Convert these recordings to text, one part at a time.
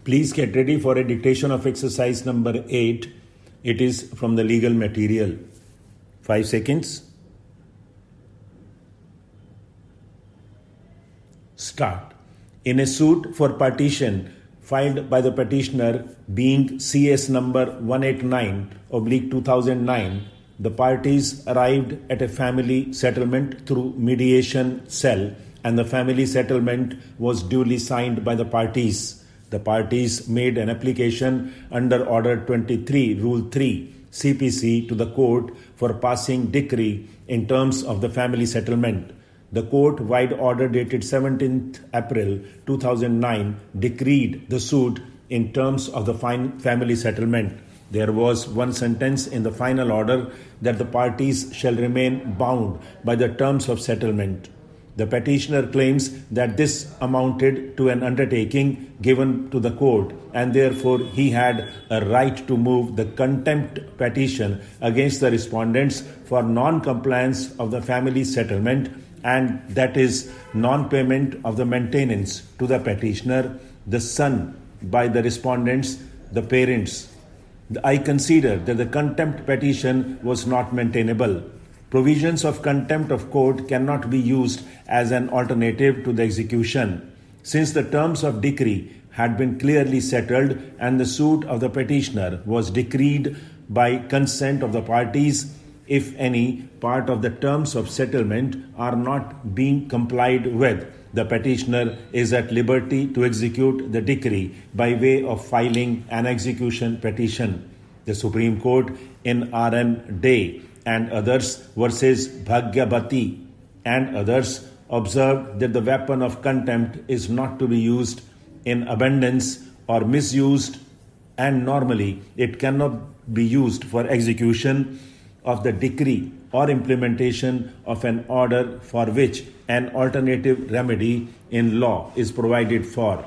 Please get ready for a dictation of exercise number 8. It is from the legal material. 5 seconds. Start. In a suit for partition filed by the petitioner being CS number 189/2009, the parties arrived at a family settlement through mediation cell, and the family settlement was duly signed by the parties. The parties made an application under Order 23, Rule 3, CPC to the court for passing decree in terms of the family settlement. The court-wide order dated 17th April 2009 decreed the suit in terms of the family settlement. There was one sentence in the final order that the parties shall remain bound by the terms of settlement. The petitioner claims that this amounted to an undertaking given to the court, and therefore he had a right to move the contempt petition against the respondents for non-compliance of the family settlement, and that is non-payment of the maintenance to the petitioner, the son, by the respondents, the parents. I consider that the contempt petition was not maintainable. Provisions of contempt of court cannot be used as an alternative to the execution. Since the terms of decree had been clearly settled and the suit of the petitioner was decreed by consent of the parties, if any part of the terms of settlement are not being complied with, the petitioner is at liberty to execute the decree by way of filing an execution petition. The Supreme Court in R.N. Day and others versus Bhagyabati and others observed that the weapon of contempt is not to be used in abundance or misused, and normally it cannot be used for execution of the decree or implementation of an order for which an alternative remedy in law is provided for.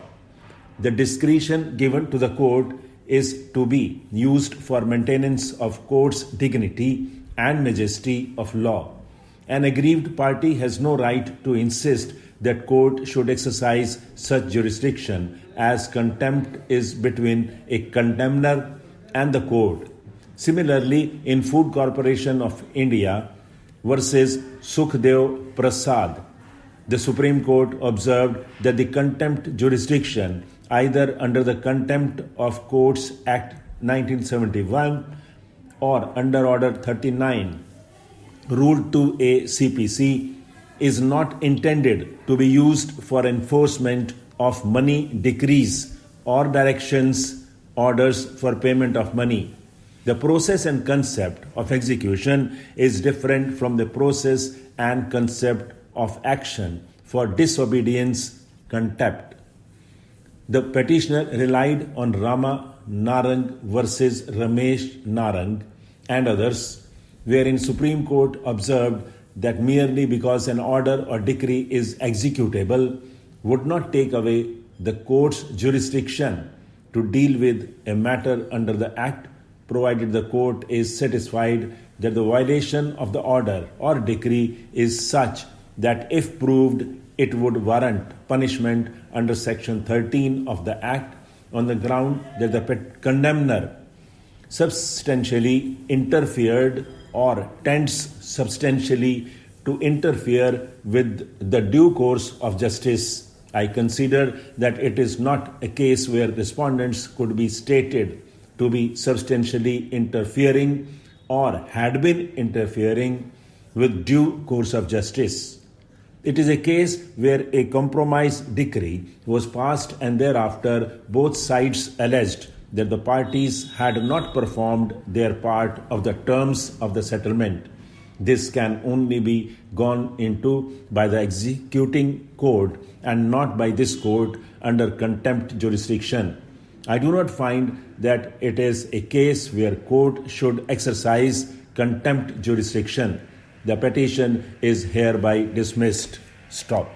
The discretion given to the court is to be used for maintenance of court's dignity and majesty of law. An aggrieved party has no right to insist that court should exercise such jurisdiction, as contempt is between a condemner and the court. Similarly, in Food Corporation of India versus Sukhdev Prasad, the Supreme Court observed that the contempt jurisdiction, either under the Contempt of Courts Act 1971 or under Order 39, Rule 2A CPC, is not intended to be used for enforcement of money decrees or directions, orders for payment of money. The process and concept of execution is different from the process and concept of action for disobedience, contempt. The petitioner relied on Rama Narang versus Ramesh Narang and others, wherein Supreme Court observed that merely because an order or decree is executable would not take away the court's jurisdiction to deal with a matter under the Act, provided the court is satisfied that the violation of the order or decree is such that if proved it would warrant punishment under Section 13 of the Act on the ground that the condemner substantially interfered or tends substantially to interfere with the due course of justice. I consider that it is not a case where respondents could be stated to be substantially interfering or had been interfering with due course of justice. It is a case where a compromise decree was passed and thereafter both sides alleged that the parties had not performed their part of the terms of the settlement. This can only be gone into by the executing court and not by this court under contempt jurisdiction. I do not find that it is a case where court should exercise contempt jurisdiction. The petition is hereby dismissed. Stop.